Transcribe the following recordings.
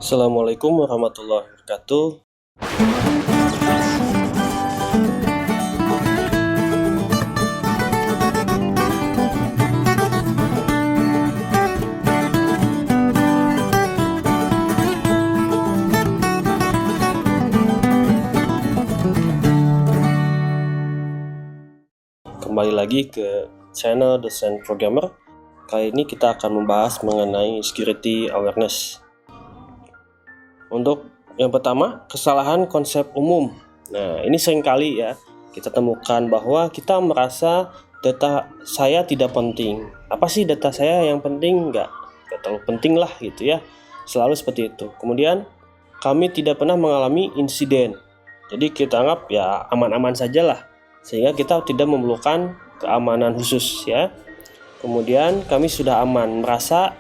Assalamualaikum warahmatullahi wabarakatuh. Kembali lagi ke channel Dosen Programmer. Kali ini kita akan membahas mengenai security awareness. Untuk yang pertama, kesalahan konsep umum. Nah, ini seringkali ya kita temukan bahwa kita merasa data saya tidak penting. Apa sih data saya yang penting? Nggak terlalu penting lah gitu ya. Selalu seperti itu. Kemudian kami tidak pernah mengalami insiden. Jadi kita anggap ya aman-aman saja lah. Sehingga kita tidak memerlukan keamanan khusus ya. Kemudian kami sudah aman, merasa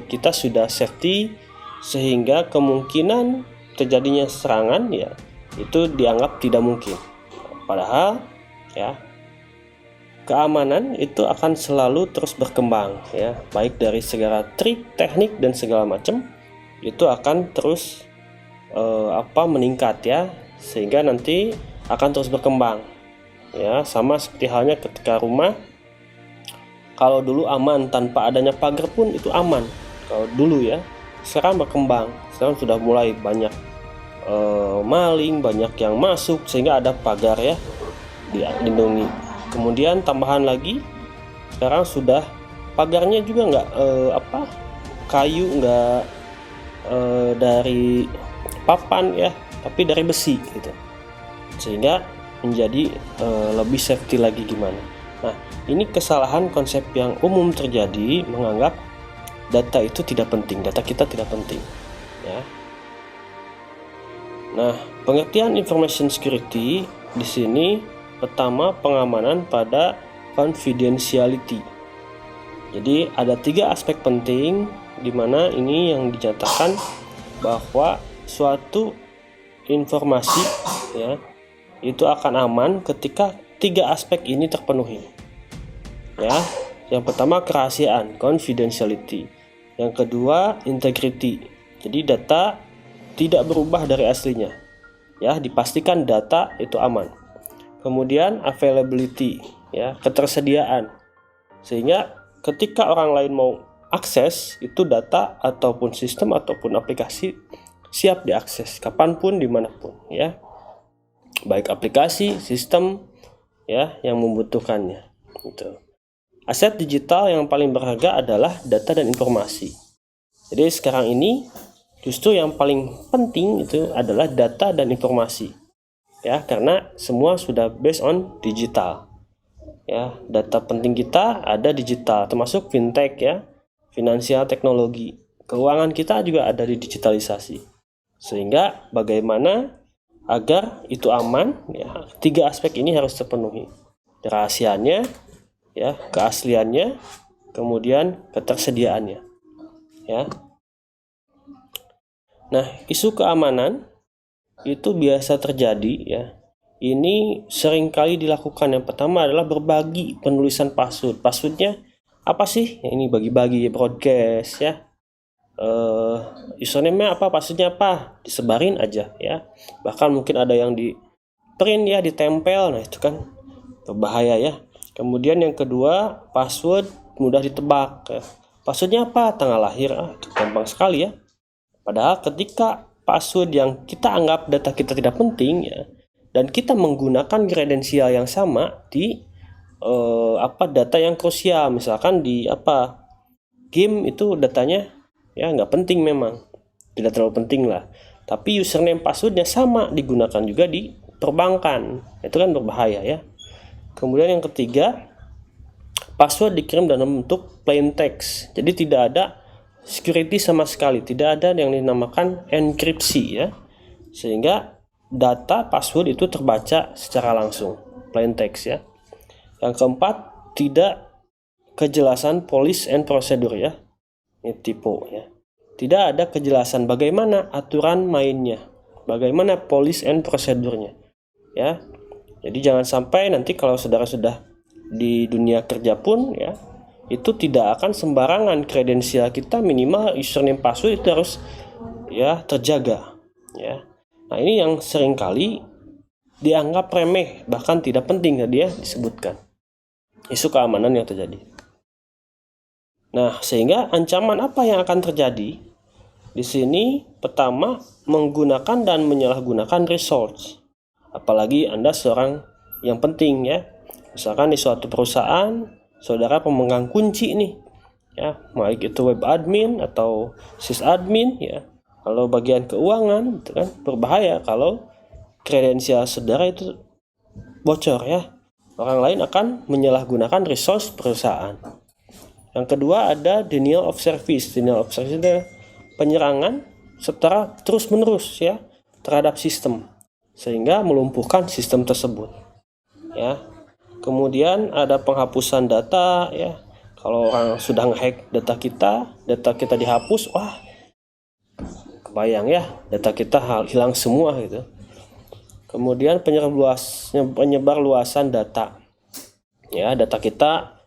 kita sudah safety, sehingga kemungkinan terjadinya serangan ya itu dianggap tidak mungkin. Padahal ya keamanan itu akan selalu terus berkembang ya, baik dari segala trik, teknik dan segala macam itu akan terus meningkat ya, sehingga nanti akan terus berkembang ya. Sama seperti halnya ketika rumah, kalau dulu aman tanpa adanya pagar pun itu aman kalau dulu ya. Sekarang berkembang, sekarang sudah mulai banyak maling, banyak yang masuk sehingga ada pagar ya dilindungi. Kemudian tambahan lagi, sekarang sudah pagarnya juga nggak kayu, nggak dari papan ya, tapi dari besi gitu, sehingga menjadi lebih safety lagi gimana. Nah, ini kesalahan konsep yang umum terjadi, menganggap data itu tidak penting, data kita tidak penting ya. Nah, pengertian information security di sini pertama, pengamanan pada confidentiality. Jadi ada 3 aspek penting di mana ini yang dinyatakan bahwa suatu informasi ya itu akan aman ketika 3 aspek ini terpenuhi ya. Yang pertama, kerahasiaan, confidentiality. Yang kedua, integrity. Jadi data tidak berubah dari aslinya. Ya, dipastikan data itu aman. Kemudian availability, ya, ketersediaan. Sehingga ketika orang lain mau akses, itu data ataupun sistem ataupun aplikasi siap diakses kapanpun dimanapun ya. Baik aplikasi, sistem ya yang membutuhkannya. Gitu. Aset digital yang paling berharga adalah data dan informasi. Jadi sekarang ini justru yang paling penting itu adalah data dan informasi. Ya, karena semua sudah based on digital. Ya, data penting kita ada digital, termasuk fintech ya, finansial teknologi. Keuangan kita juga ada di digitalisasi. Sehingga bagaimana agar itu aman ya, 3 aspek ini harus terpenuhi. Rahasianya ya, keasliannya, kemudian ketersediaannya ya. Nah, isu keamanan itu biasa terjadi ya. Ini seringkali dilakukan. Yang pertama adalah berbagi penulisan password. Passwordnya apa sih? Ini bagi-bagi broadcast ya. Username-nya apa, passwordnya apa, disebarin aja ya. Bahkan mungkin ada yang di print ya, ditempel. Nah, itu kan berbahaya ya. Kemudian yang kedua, password mudah ditebak ya. Passwordnya apa? Tanggal lahir, itu gampang sekali ya. Padahal ketika password yang kita anggap data kita tidak penting ya, dan kita menggunakan kredensial yang sama di data yang krusial, misalkan di game itu datanya ya nggak penting, memang tidak terlalu penting lah, tapi username passwordnya sama digunakan juga di perbankan, itu kan berbahaya ya. Kemudian yang ketiga, password dikirim dalam bentuk plain text. Jadi tidak ada security sama sekali, tidak ada yang dinamakan enkripsi ya. Sehingga data password itu terbaca secara langsung, plain text ya. Yang keempat, tidak kejelasan policy and procedure ya. Ini typo ya. Tidak ada kejelasan bagaimana aturan mainnya, bagaimana policy and procedure-nya ya. Jadi jangan sampai nanti kalau saudara sudah di dunia kerja pun ya, itu tidak akan sembarangan kredensial kita, minimal username password itu harus ya terjaga, ya. Nah, ini yang seringkali dianggap remeh, bahkan tidak penting tadi ya disebutkan. Isu keamanan yang terjadi. Nah, sehingga ancaman apa yang akan terjadi? Di sini pertama, menggunakan dan menyalahgunakan resource. Apalagi Anda seorang yang penting ya. Misalkan di suatu perusahaan, saudara pemegang kunci nih. Ya, baik itu web admin atau sysadmin ya. Kalau bagian keuangan itu kan berbahaya kalau kredensial saudara itu bocor ya. Orang lain akan menyalahgunakan resource perusahaan. Yang kedua ada denial of service. Denial of service itu penyerangan secara terus-menerus ya terhadap sistem sehingga melumpuhkan sistem tersebut. Ya. Kemudian ada penghapusan data ya. Kalau orang sudah ngehack data kita dihapus, wah, kebayang ya, data kita hilang semua gitu. Kemudian penyebar luasan data. Ya, data kita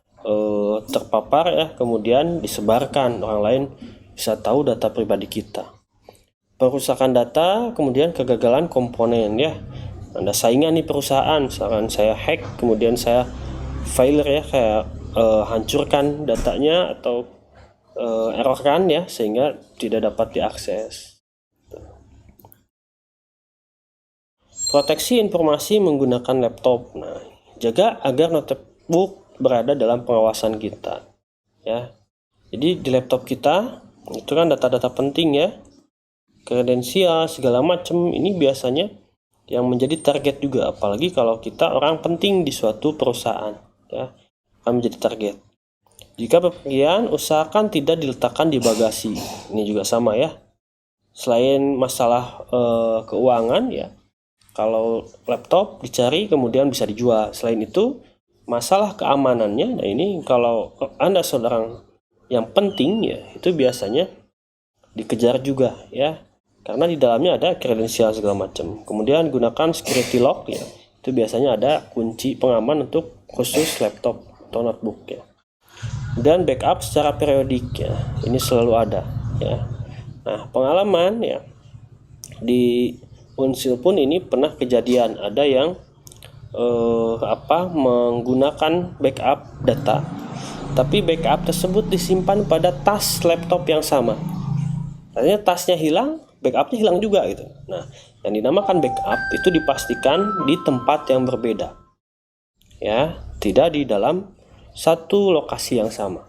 terpapar ya, kemudian disebarkan, orang lain bisa tahu data pribadi kita. Perusakan data, kemudian kegagalan komponen ya. Ada saingan nih perusahaan, misalkan saya hack, kemudian saya failure ya, kayak hancurkan datanya atau errorkan ya, sehingga tidak dapat diakses. Proteksi informasi menggunakan laptop. Nah, jaga agar notebook berada dalam pengawasan kita ya. Jadi di laptop kita itu kan data-data penting ya, kredensial segala macam, ini biasanya yang menjadi target juga, apalagi kalau kita orang penting di suatu perusahaan ya, akan menjadi target. Jika bepergian, usahakan tidak diletakkan di bagasi. Ini juga sama ya. Selain masalah keuangan ya, kalau laptop dicari kemudian bisa dijual. Selain itu, masalah keamanannya, nah ini kalau Anda seorang yang penting ya, itu biasanya dikejar juga ya, karena di dalamnya ada kredensial segala macam. Kemudian gunakan security lock ya, itu biasanya ada kunci pengaman untuk khusus laptop atau notebook ya. Dan backup secara periodik ya, ini selalu ada ya. Nah, pengalaman ya di Unsil pun ini pernah kejadian, ada yang menggunakan backup data, tapi backup tersebut disimpan pada tas laptop yang sama. Artinya tasnya hilang, backupnya hilang juga gitu. Nah, yang dinamakan backup itu dipastikan di tempat yang berbeda ya, tidak di dalam satu lokasi yang sama.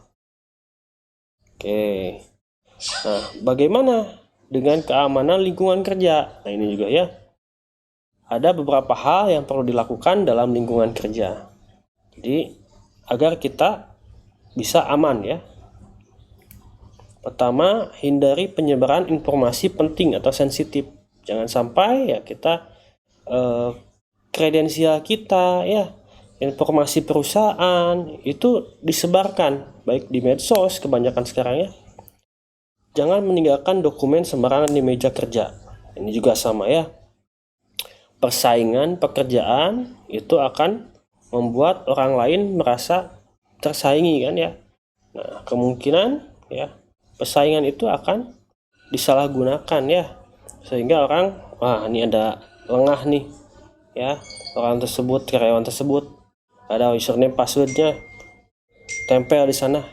Oke. Nah, bagaimana dengan keamanan lingkungan kerja? Nah, ini juga ya. Ada beberapa hal yang perlu dilakukan dalam lingkungan kerja. Jadi, agar kita bisa aman ya. Pertama, hindari penyebaran informasi penting atau sensitif. Jangan sampai ya kita kredensial kita ya, informasi perusahaan itu disebarkan baik di medsos kebanyakan sekarang ya. Jangan meninggalkan dokumen sembarangan di meja kerja. Ini juga sama ya. Persaingan pekerjaan itu akan membuat orang lain merasa tersaingi kan ya. Nah, kemungkinan ya persaingan itu akan disalahgunakan ya, sehingga orang, wah ini ada lengah nih ya, orang tersebut, karyawan tersebut ada username passwordnya tempel di sana,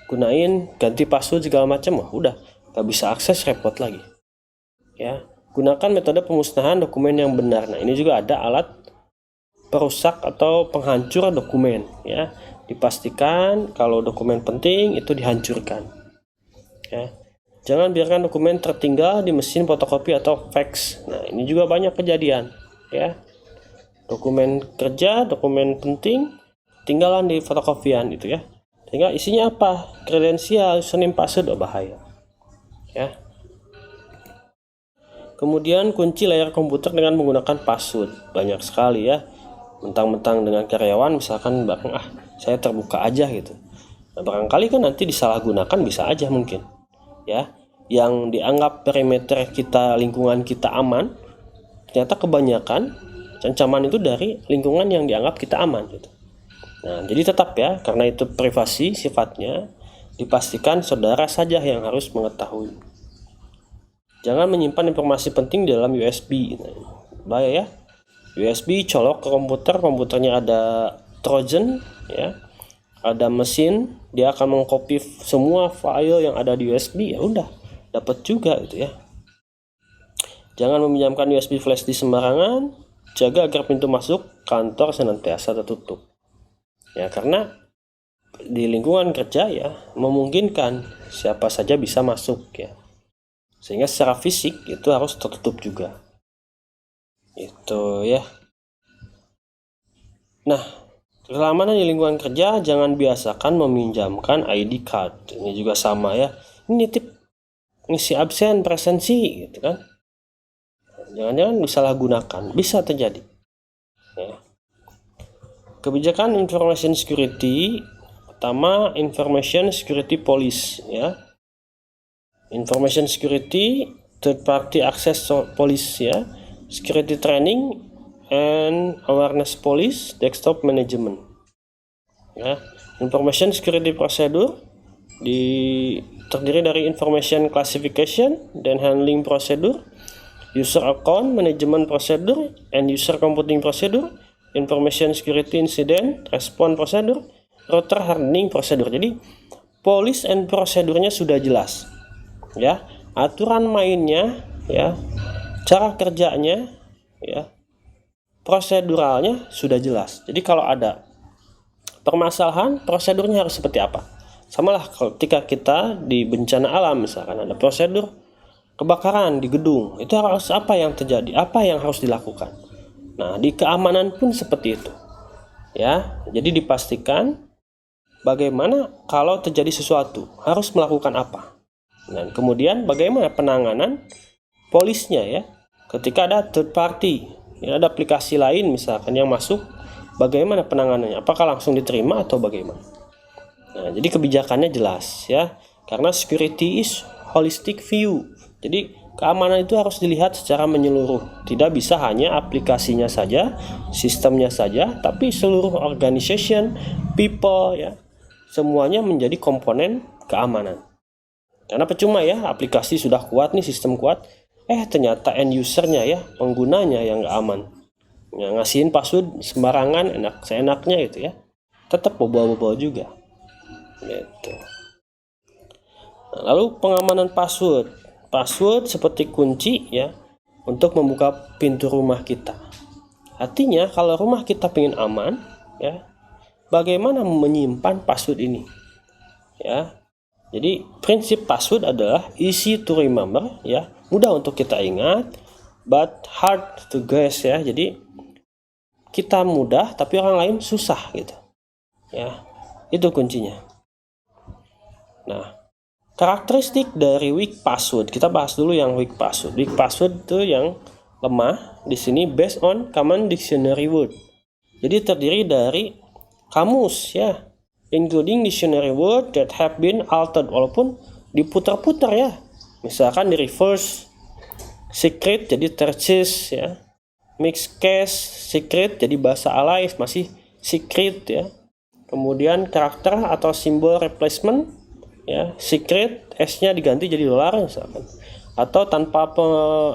gunain ganti password segala macam, wah udah gak bisa akses, repot lagi ya. Gunakan metode pemusnahan dokumen yang benar. Nah, ini juga ada alat perusak atau penghancur dokumen ya. Dipastikan kalau dokumen penting itu dihancurkan ya. Jangan biarkan dokumen tertinggal di mesin fotokopi atau fax. Nah, ini juga banyak kejadian ya. Dokumen kerja, dokumen penting tinggalan di fotokopian itu ya. Sehingga isinya apa? Kredensial, username, password, bahaya ya. Kemudian kunci layar komputer dengan menggunakan password. Banyak sekali ya. Mentang-mentang dengan karyawan misalkan saya terbuka aja gitu. Nah, barangkali kan nanti disalahgunakan, bisa aja mungkin. Ya, yang dianggap perimeter kita, lingkungan kita aman, ternyata kebanyakan ancaman itu dari lingkungan yang dianggap kita aman gitu. Nah, jadi tetap ya, karena itu privasi sifatnya, dipastikan saudara saja yang harus mengetahui. Jangan menyimpan informasi penting di dalam USB. Bahaya ya. USB colok ke komputer, komputernya ada Trojan ya. Ada mesin, dia akan mengcopy semua file yang ada di USB, ya udah dapat juga gitu ya. Jangan meminjamkan USB flash di sembarangan. Jaga agar pintu masuk kantor senantiasa tertutup. Ya, karena di lingkungan kerja ya memungkinkan siapa saja bisa masuk ya. Sehingga secara fisik itu harus tertutup juga. Itu ya. Nah, keamanan di lingkungan kerja jangan biasakan meminjamkan ID card. Ini juga sama ya. Ini nitip ngisi absen presensi gitu kan. Jangan-jangan disalahgunakan, bisa terjadi. Ya. Kebijakan information security, pertama information security police ya. Information security, third party access police ya, security training and awareness police, desktop management. Ya, information security procedure terdiri dari information classification dan handling procedure, user account management procedure and user computing procedure, information security incident response procedure, router hardening procedure. Jadi policy and prosedurnya sudah jelas ya, aturan mainnya ya, cara kerjanya ya, proseduralnya sudah jelas. Jadi kalau ada permasalahan, prosedurnya harus seperti apa. Samalah ketika kita di bencana alam, misalkan ada prosedur kebakaran di gedung, itu harus apa yang terjadi, apa yang harus dilakukan. Nah, di keamanan pun seperti itu ya. Jadi dipastikan bagaimana kalau terjadi sesuatu, harus melakukan apa. Dan kemudian bagaimana penanganan polisnya ya, ketika ada third party ya, ada aplikasi lain misalkan yang masuk, bagaimana penanganannya, apakah langsung diterima atau bagaimana. Nah, jadi kebijakannya jelas ya, karena security is holistic view. Jadi keamanan itu harus dilihat secara menyeluruh, tidak bisa hanya aplikasinya saja, sistemnya saja, tapi seluruh organization, people ya, semuanya menjadi komponen keamanan. Karena percuma ya, aplikasi sudah kuat nih, sistem kuat, ternyata end usernya ya, penggunanya yang nggak aman, yang ngasihin password sembarangan, seenaknya gitu ya, tetap bobo-bobo juga gitu. Nah, lalu pengamanan password seperti kunci ya untuk membuka pintu rumah kita. Artinya kalau rumah kita pengen aman ya, bagaimana menyimpan password ini ya. Jadi prinsip password adalah easy to remember ya, mudah untuk kita ingat, but hard to guess ya. Jadi kita mudah tapi orang lain susah gitu ya, itu kuncinya. Nah, karakteristik dari weak password, kita bahas dulu yang weak password. Weak password itu yang lemah di sini based on common dictionary word. Jadi terdiri dari kamus ya, including dictionary word that have been altered, walaupun diputar-putar ya. Misalkan di reverse secret jadi terces ya, mixed case secret jadi bahasa alay masih secret ya. Kemudian karakter atau simbol replacement ya, secret S-nya diganti jadi dolar misalkan, atau tanpa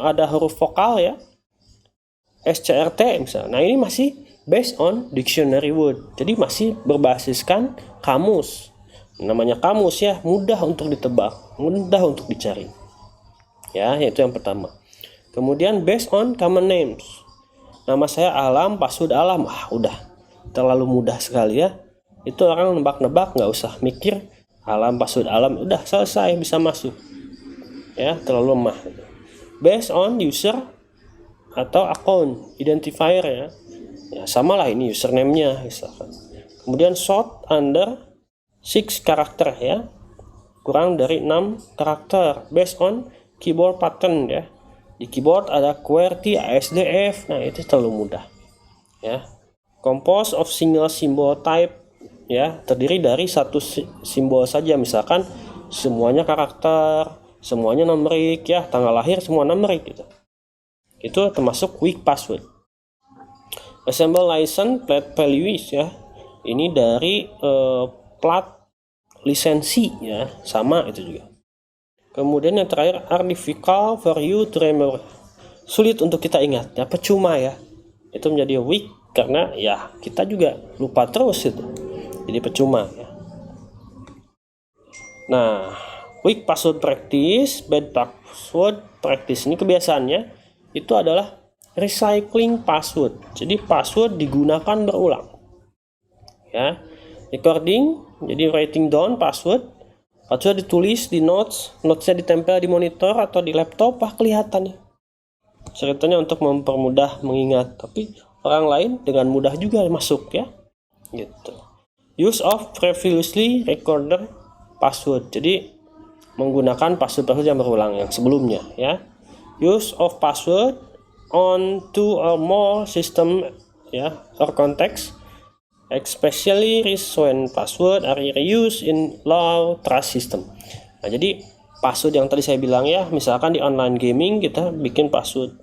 ada huruf vokal ya, SCRT misalnya. Nah, ini masih based on dictionary word, jadi masih berbasiskan kamus. Namanya kamus ya, mudah untuk ditebak, mudah untuk dicari ya, itu yang pertama. Kemudian based on common names, nama saya Alam, password Alam, udah terlalu mudah sekali ya, itu orang nebak-nebak, nggak usah mikir, Alam, password Alam, udah selesai, bisa masuk ya, terlalu lemah. Based on user atau account identifier ya, sama lah ini username-nya misalkan. Kemudian short under 6 karakter ya, kurang dari 6 karakter, based on keyboard pattern ya. Di keyboard ada QWERTY, ASDF, nah itu terlalu mudah ya. Composed of single symbol type ya, terdiri dari satu simbol saja, misalkan semuanya karakter, semuanya numerik ya, tanggal lahir semua numerik gitu. Itu termasuk weak password. Assemble license plate values ya, ini dari plat lisensi ya, sama itu juga. Kemudian yang terakhir, are difficult for you to remember. Sulit untuk kita ingat, ya percuma ya. Itu menjadi weak karena ya kita juga lupa terus itu. Jadi percuma ya. Nah, weak password practice, bad password practice ini kebiasaannya itu adalah recycling password. Jadi password digunakan berulang. Ya. Recording, jadi writing down password. Password ditulis di notesnya ditempel di monitor atau di laptop, kelihatan ya. Ceritanya untuk mempermudah mengingat, tapi orang lain dengan mudah juga masuk ya. Gitu. Use of previously recorded password. Jadi menggunakan password yang berulang yang sebelumnya ya. Use of password on two or more system ya or context, especially when password are reused in low trust system. Nah, jadi password yang tadi saya bilang ya, misalkan di online gaming kita bikin password,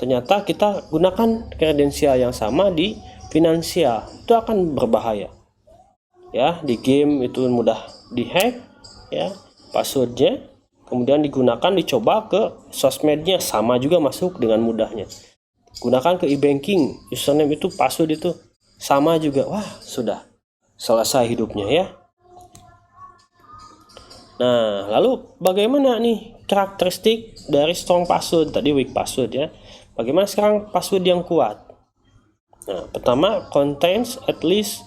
ternyata kita gunakan kredensial yang sama di finansial, itu akan berbahaya ya. Di game itu mudah dihack ya passwordnya, kemudian digunakan dicoba ke sosmednya, sama juga masuk dengan mudahnya. Gunakan ke e-banking, username itu password itu sama juga, wah sudah selesai hidupnya ya. Nah, lalu bagaimana nih karakteristik dari strong password, tadi weak password ya. Bagaimana sekarang password yang kuat? Nah, pertama, contains at least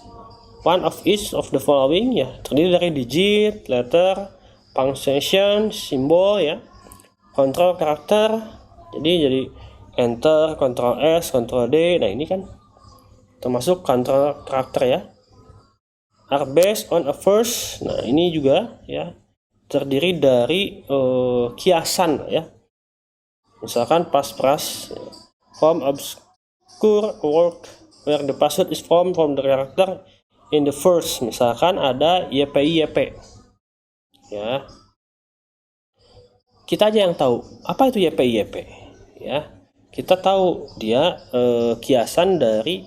one of each of the following ya, terdiri dari digit, letter, punctuation, simbol ya, control karakter. Jadi enter, control S, control D. Nah, ini kan termasuk control karakter ya. Are based on a first. Nah, ini juga ya terdiri dari kiasan ya. Misalkan passphrase, form obscure word where the password is formed from the character in the first. Misalkan ada YPI-YP ya. Kita aja yang tahu apa itu YPI-YP ya. Kita tahu dia kiasan dari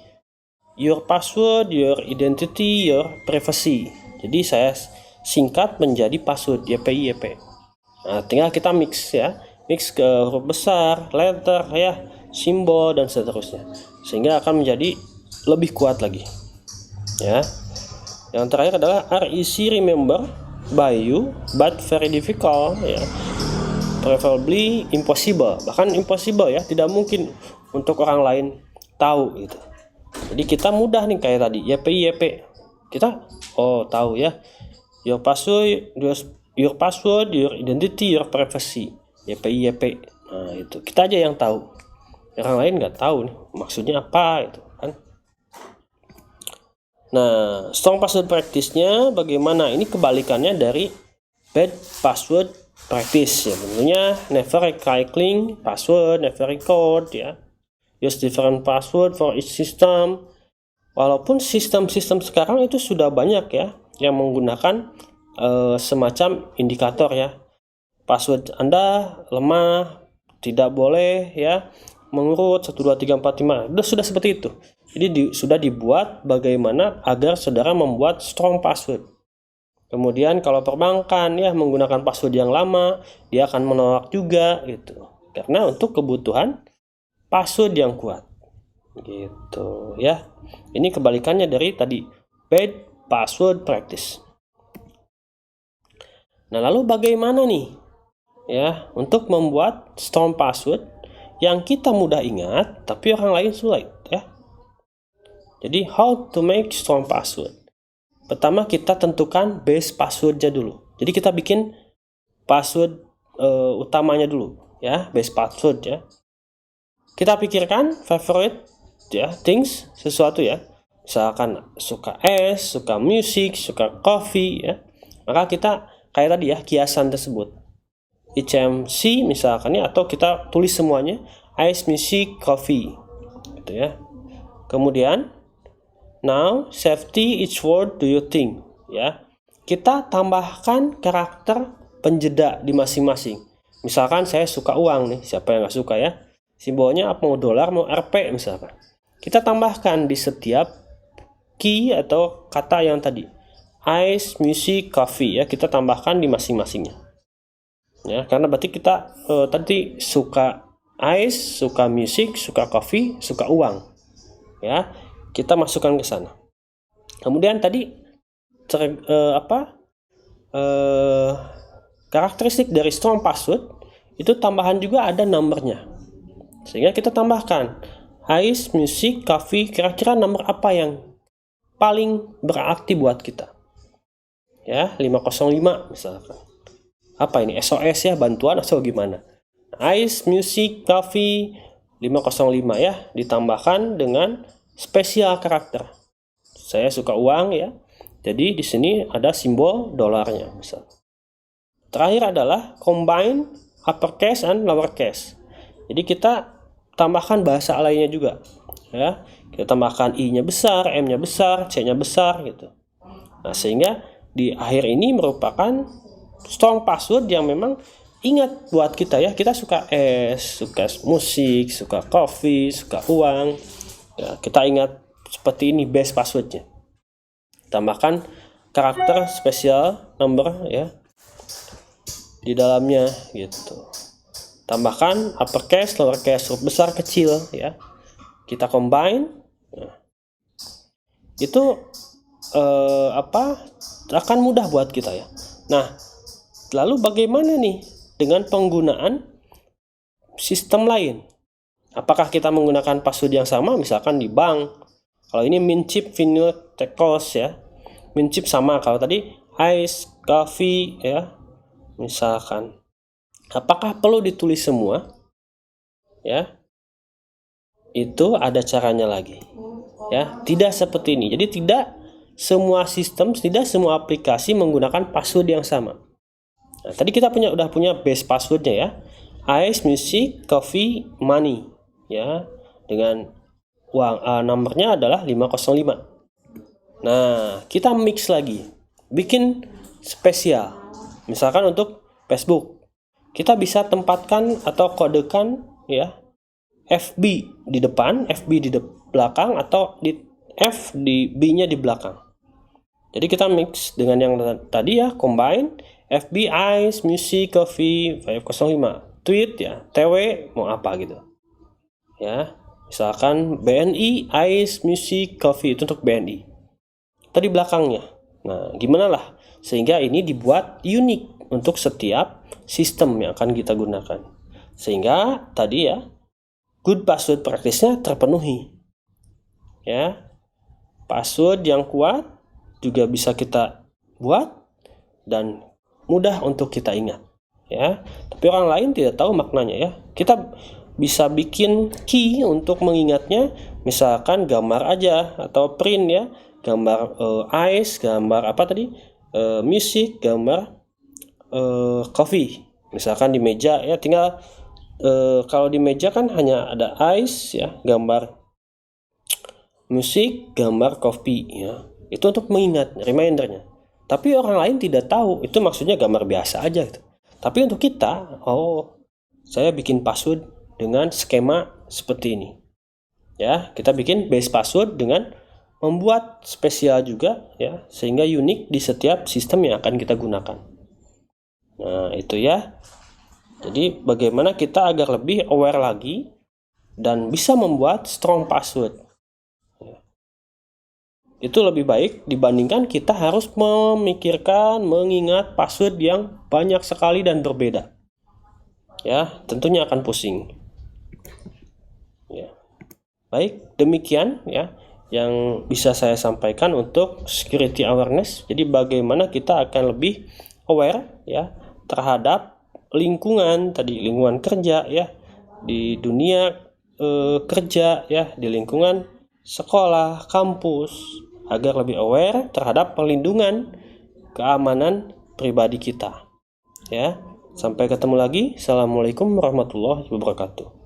your password, your identity, your privacy. Jadi saya singkat menjadi password YPI-YP. Nah, tinggal kita mix ya, mix ke huruf besar, letter ya, simbol dan seterusnya, sehingga akan menjadi lebih kuat lagi. Ya. Yang terakhir adalah are easy remember by you but very difficult ya. Preferably impossible, bahkan impossible ya, tidak mungkin untuk orang lain tahu gitu. Jadi kita mudah nih kayak tadi YPI-YP. Kita tahu ya. Your password, your identity, your privacy. YPI-YP. Nah, itu kita aja yang tahu. Orang lain nggak tahu nih maksudnya apa itu kan. Nah, strong password practice-nya bagaimana? Ini kebalikannya dari bad password practice ya. Tentunya never recycling password, never record ya. Use different password for each system. Walaupun sistem-sistem sekarang itu sudah banyak ya yang menggunakan semacam indikator ya. Password Anda lemah, tidak boleh ya mengurut 1 2 3 4 5. Sudah seperti itu. Jadi sudah dibuat bagaimana agar saudara membuat strong password. Kemudian kalau perbankan ya menggunakan password yang lama, dia akan menolak juga gitu. Karena untuk kebutuhan password yang kuat. Gitu ya. Ini kebalikannya dari tadi bad password practice. Nah, lalu bagaimana nih ya untuk membuat strong password yang kita mudah ingat tapi orang lain sulit ya. Jadi how to make strong password? Pertama kita tentukan base passwordnya dulu. Jadi kita bikin password utamanya dulu ya, base password ya. Kita pikirkan favorite ya, things, sesuatu ya. Misalkan suka es, suka musik, suka coffee ya. Maka kita kayak tadi ya, kiasan tersebut. HMC misalkan ya, atau kita tulis semuanya ice, music, coffee. Gitu ya. Kemudian now safety each word do you think ya. Kita tambahkan karakter penjeda di masing-masing. Misalkan saya suka uang nih, siapa yang nggak suka ya? Simbolnya apa, mau dolar, mau Rp misalkan. Kita tambahkan di setiap key atau kata yang tadi. Ice, music, coffee ya, kita tambahkan di masing-masingnya. Ya, karena berarti kita tadi suka ice, suka musik, suka coffee, suka uang. Ya, kita masukkan ke sana. Kemudian tadi karakteristik dari strong password itu tambahan juga ada nomornya. Sehingga kita tambahkan ice, music, coffee, kira-kira nomor apa yang paling berarti buat kita. Ya, 505 misalkan. Apa ini? SOS ya, bantuan atau gimana? Ice, music, coffee, 505 ya, ditambahkan dengan spesial karakter. Saya suka uang ya. Jadi di sini ada simbol dolarnya misal. Terakhir adalah combine uppercase and lowercase. Jadi kita tambahkan bahasa lainnya juga ya. Kita tambahkan I-nya besar, M-nya besar, C-nya besar gitu. Nah, sehingga di akhir ini merupakan strong password yang memang ingat buat kita ya. Kita suka suka musik, suka coffee, suka uang. Ya, kita ingat seperti ini base passwordnya. Tambahkan karakter spesial number ya di dalamnya gitu. Tambahkan uppercase, lowercase, huruf besar, kecil ya. Kita combine. Nah, itu akan mudah buat kita ya. Nah, lalu bagaimana nih dengan penggunaan sistem lain? Apakah kita menggunakan password yang sama misalkan di bank? Kalau ini Minchip Vinyl Tekos ya. Minchip sama kalau tadi ice, coffee ya. Misalkan. Apakah perlu ditulis semua? Ya. Itu ada caranya lagi. Ya, tidak seperti ini. Jadi tidak semua sistem, tidak semua aplikasi menggunakan password yang sama. Nah, tadi kita udah punya base passwordnya ya. Ice, music, coffee, money ya. Dengan uang nomornya adalah 505. Nah, kita mix lagi. Bikin spesial. Misalkan untuk Facebook. Kita bisa tempatkan atau kodekan ya FB di depan, FB di belakang, atau di F di B-nya di belakang. Jadi kita mix dengan yang tadi ya, combine FB, ice, music, coffee, 505, tweet ya, TW mau apa gitu. Ya, misalkan BNI, ice, music, coffee itu untuk BNI. Tadi belakangnya. Nah, gimana lah sehingga ini dibuat unik untuk setiap sistem yang akan kita gunakan. Sehingga tadi ya good password practice-nya terpenuhi. Ya. Password yang kuat juga bisa kita buat dan mudah untuk kita ingat, ya. Tapi orang lain tidak tahu maknanya ya. Kita bisa bikin key untuk mengingatnya, misalkan gambar aja atau print ya, gambar ice, gambar apa tadi? Music, gambar coffee. Misalkan di meja ya, tinggal kalau di meja kan hanya ada ice ya, gambar musik, gambar kopi ya. Itu untuk mengingat, remindernya. Tapi orang lain tidak tahu, itu maksudnya gambar biasa aja gitu. Tapi untuk kita, saya bikin password dengan skema seperti ini. Ya, kita bikin base password dengan membuat spesial juga ya, sehingga unik di setiap sistem yang akan kita gunakan. Nah, itu ya. Jadi bagaimana kita agar lebih aware lagi dan bisa membuat strong password. Itu lebih baik dibandingkan kita harus memikirkan, mengingat password yang banyak sekali dan berbeda. Ya, tentunya akan pusing. Ya. Baik, demikian ya yang bisa saya sampaikan untuk security awareness. Jadi bagaimana kita akan lebih aware ya terhadap lingkungan tadi, lingkungan kerja ya, di dunia kerja ya, di lingkungan sekolah, kampus, agar lebih aware terhadap perlindungan keamanan pribadi kita. Ya, sampai ketemu lagi. Assalamualaikum warahmatullahi wabarakatuh.